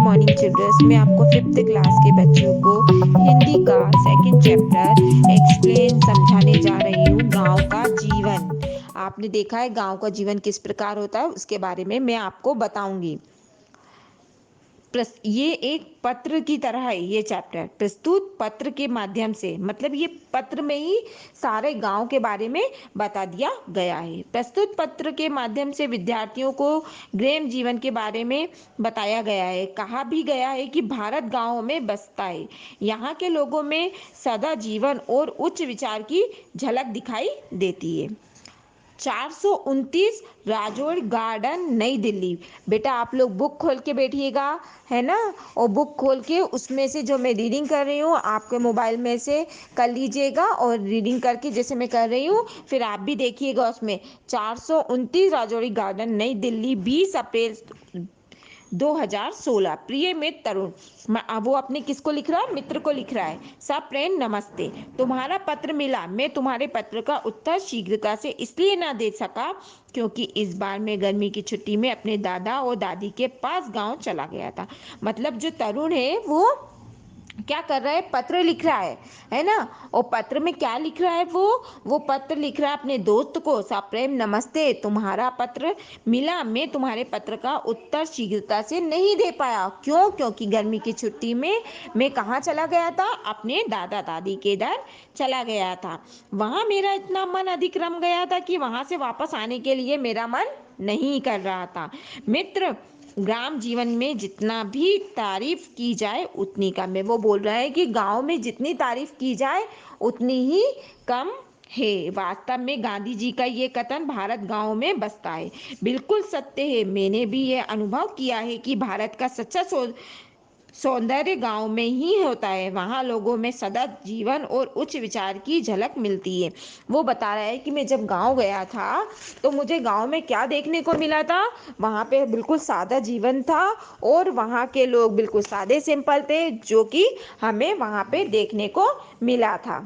Morning children's. मैं आपको fifth class के बच्चों को हिंदी का सेकंड चैप्टर एक्सप्लेन समझाने जा रही हूँ। गांव का जीवन। आपने देखा है गांव का जीवन किस प्रकार होता है, उसके बारे में मैं आपको बताऊंगी। ये एक पत्र की तरह है। ये चैप्टर प्रस्तुत पत्र के माध्यम से, मतलब ये पत्र में ही सारे गांव के बारे में बता दिया गया है। प्रस्तुत पत्र के माध्यम से विद्यार्थियों को ग्राम जीवन के बारे में बताया गया है। कहा भी गया है कि भारत गांवों में बसता है। यहाँ के लोगों में सदा जीवन और उच्च विचार की झलक दिखाई देती है। 429 राजौड़ गार्डन, नई दिल्ली। बेटा आप लोग बुक खोल के बैठिएगा, है ना। और बुक खोल के उसमें से जो मैं रीडिंग कर रही हूँ आपके मोबाइल में से कर लीजिएगा, और रीडिंग करके जैसे मैं कर रही हूँ फिर आप भी देखिएगा उसमें। 429 राजौरी गार्डन, नई दिल्ली, 20 अप्रैल 2016। प्रिय मित्र तरुण। वो अपने किसको लिख रहा है? मित्र को लिख रहा है। सब प्रेम नमस्ते। तुम्हारा पत्र मिला। मैं तुम्हारे पत्र का उत्तर शीघ्रता से इसलिए ना दे सका क्योंकि इस बार मैं गर्मी की छुट्टी में अपने दादा और दादी के पास गांव चला गया था। मतलब जो तरुण है वो क्या कर रहा है? पत्र लिख रहा है ना। और पत्र में क्या लिख रहा है? वो पत्र लिख रहा है अपने दोस्त को। सप्रेम नमस्ते, तुम्हारा पत्र मिला। मैं तुम्हारे पत्र का उत्तर शीघ्रता से नहीं दे पाया। क्यों? क्योंकि गर्मी की छुट्टी में मैं कहाँ चला गया था? अपने दादा दादी के इधर चला गया था। वहाँ मेरा इतना मन अधिक रम गया था कि वहाँ से वापस आने के लिए मेरा मन नहीं कर रहा था। मित्र, ग्राम जीवन में जितना भी तारीफ की जाए उतनी कम है। वो बोल रहा है कि गांव में जितनी तारीफ की जाए उतनी ही कम है। वास्तव में गांधी जी का ये कथन भारत गांव में बसता है बिल्कुल सत्य है। मैंने भी ये अनुभव किया है कि भारत का सच्चा सौंदर्य गांव में ही होता है। वहाँ लोगों में सदा जीवन और उच्च विचार की झलक मिलती है। वो बता रहा है कि मैं जब गांव गया था तो मुझे गांव में क्या देखने को मिला था? वहाँ पे बिल्कुल सादा जीवन था और वहाँ के लोग बिल्कुल सादे सिंपल थे, जो कि हमें वहाँ पे देखने को मिला था।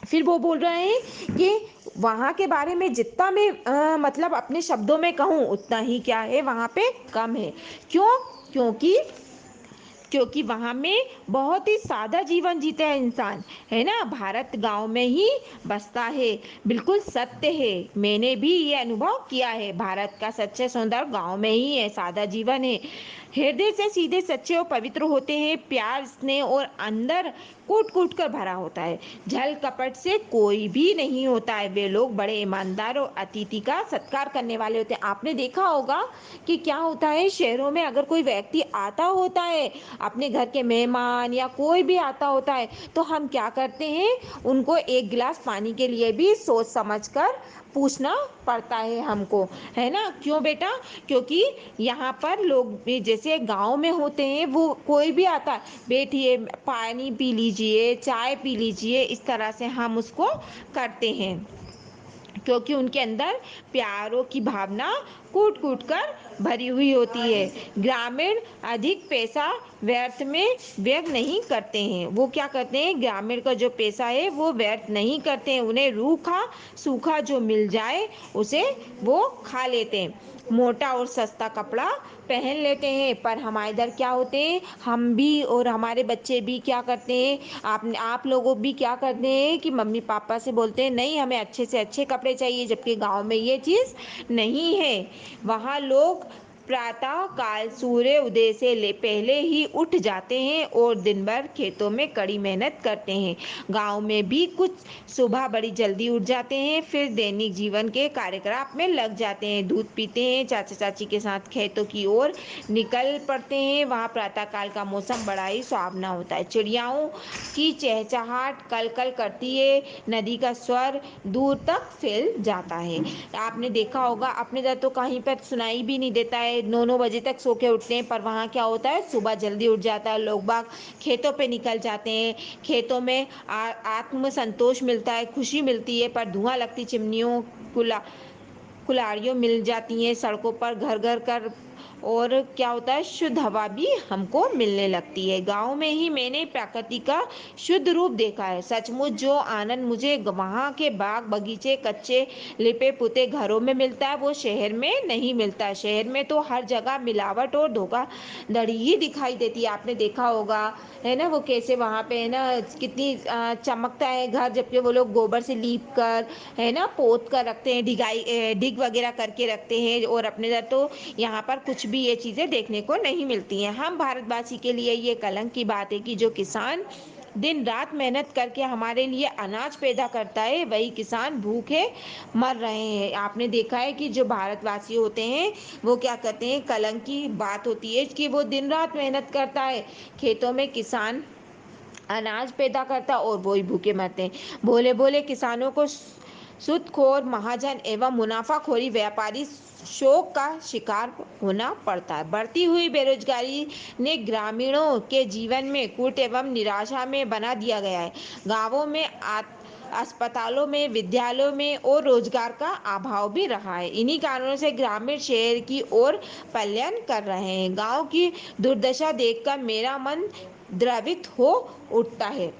फिर वो बोल रहे हैं कि वहाँ के बारे में जितना मैं मतलब अपने शब्दों में कहूँ उतना ही क्या है, वहाँ पे कम है। क्यों? क्योंकि क्योंकि वहाँ में बहुत ही सादा जीवन जीते हैं इंसान, है ना। भारत गांव में ही बसता है, बिल्कुल सत्य है। मैंने भी ये अनुभव किया है। भारत का सच्चे सौंदर्य गांव में ही है, सादा जीवन है। हृदय से सीधे सच्चे और पवित्र होते हैं। प्यार स्नेह और अंदर कूट कूट कर भरा होता है। छल कपट से कोई भी नहीं होता है। वे लोग बड़े ईमानदार और अतिथि का सत्कार करने वाले होते हैं। आपने देखा होगा कि क्या होता है शहरों में, अगर कोई व्यक्ति आता होता है, अपने घर के मेहमान या कोई भी आता होता है, तो हम क्या करते हैं? उनको एक गिलास पानी के लिए भी सोच समझ कर पूछना पड़ता है हमको, है ना। क्यों बेटा? क्योंकि यहाँ पर लोग जैसे गांव में होते हैं, वो कोई भी आता है, बैठिए पानी पी लीजिए, चाय पी लीजिए, इस तरह से हम उसको करते हैं क्योंकि उनके अंदर प्यारों की भावना कूट कूट कर भरी हुई होती है। ग्रामीण अधिक पैसा व्यर्थ में व्यय नहीं करते हैं। वो क्या करते हैं? ग्रामीण का जो पैसा है वो व्यर्थ नहीं करते हैं। उन्हें रूखा सूखा जो मिल जाए उसे वो खा लेते हैं। मोटा और सस्ता कपड़ा पहन लेते हैं। पर हमारे इधर क्या होते हैं? हम भी और हमारे बच्चे भी क्या करते हैं? आप लोगों भी क्या करते हैं कि मम्मी पापा से बोलते हैं नहीं हमें अच्छे से अच्छे कपड़े चाहिए, जबकि गांव में ये चीज़ नहीं है। वहाँ लोग प्रातः काल सूर्य उदय से पहले ही उठ जाते हैं और दिन भर खेतों में कड़ी मेहनत करते हैं। गांव में भी कुछ सुबह बड़ी जल्दी उठ जाते हैं, फिर दैनिक जीवन के कार्यकलाप में लग जाते हैं। दूध पीते हैं, चाचा चाची के साथ खेतों की ओर निकल पड़ते हैं। वहाँ प्रातःकाल का मौसम बड़ा ही सुहावना होता है। चिड़ियाओं की चहचहाट कल कल करती है। नदी का स्वर दूर तक फैल जाता है। आपने देखा होगा अपने इधर तो कहीं पर सुनाई भी नहीं देता है, 9 9 बजे तक सो के उठते हैं, पर वहाँ क्या होता है? सुबह जल्दी उठ जाता है लोग बाग, खेतों पे निकल जाते हैं। खेतों में आत्म संतोष मिलता है, खुशी मिलती है, पर धुआं लगती चिमनियों कुला कुल्हाड़ियों मिल जाती हैं। सड़कों पर घर घर कर और क्या होता है, शुद्ध हवा भी हमको मिलने लगती है। गांव में ही मैंने प्रकृति का शुद्ध रूप देखा है। सचमुच जो आनंद मुझे वहाँ के बाग बगीचे कच्चे लिपे पुते घरों में मिलता है वो शहर में नहीं मिलता। शहर में तो हर जगह मिलावट और धोखाधड़ी ही दिखाई देती है। आपने देखा होगा, है ना, वो कैसे वहाँ पे, है ना, कितनी चमकता है घर, जबकि वो लोग गोबर से लीप कर, है ना, पोत कर रखते हैं, डिग वगैरह करके रखते हैं। और अपने इधर तो यहाँ पर कुछ भी ये चीज़ें देखने को नहीं मिलती हैं। हम भारतवासी के लिए ये कलंक की बात है कि जो किसान दिन रात मेहनत करके हमारे लिए अनाज पैदा करता है, वही किसान भूखे मर रहे हैं। आपने देखा है कि जो भारतवासी होते हैं वो क्या कहते हैं, कलंक की बात होती है कि वो दिन रात मेहनत करता है, खेतों में किसान अनाज पैदा करता और वही भूखे मरते हैं। भोले भोले किसानों को सूदखोर महाजन एवं मुनाफाखोरी व्यापारी शोक का शिकार होना पड़ता है। बढ़ती हुई बेरोजगारी ने ग्रामीणों के जीवन में कूट एवं निराशा में बना दिया गया है। गांवों में अस्पतालों में, विद्यालयों में और रोजगार का अभाव भी रहा है। इन्हीं कारणों से ग्रामीण शहर की ओर पलायन कर रहे हैं। गांव की दुर्दशा देखकर मेरा मन द्रवित हो उठता है।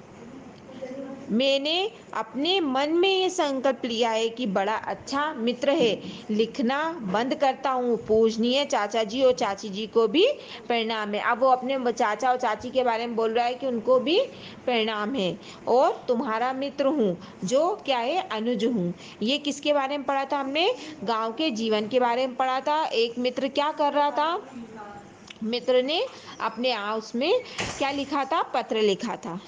मैंने अपने मन में ये संकल्प लिया है कि बड़ा अच्छा मित्र है। लिखना बंद करता हूँ। पूजनीय चाचा जी और चाची जी को भी प्रणाम है। अब वो अपने चाचा और चाची के बारे में बोल रहा है कि उनको भी प्रणाम है। और तुम्हारा मित्र हूँ, जो क्या है, अनुज हूँ। ये किसके बारे में पढ़ा था हमने? गांव के जीवन के बारे में पढ़ा था। एक मित्र क्या कर रहा था, मित्र ने अपने उसमें क्या लिखा था, पत्र लिखा था।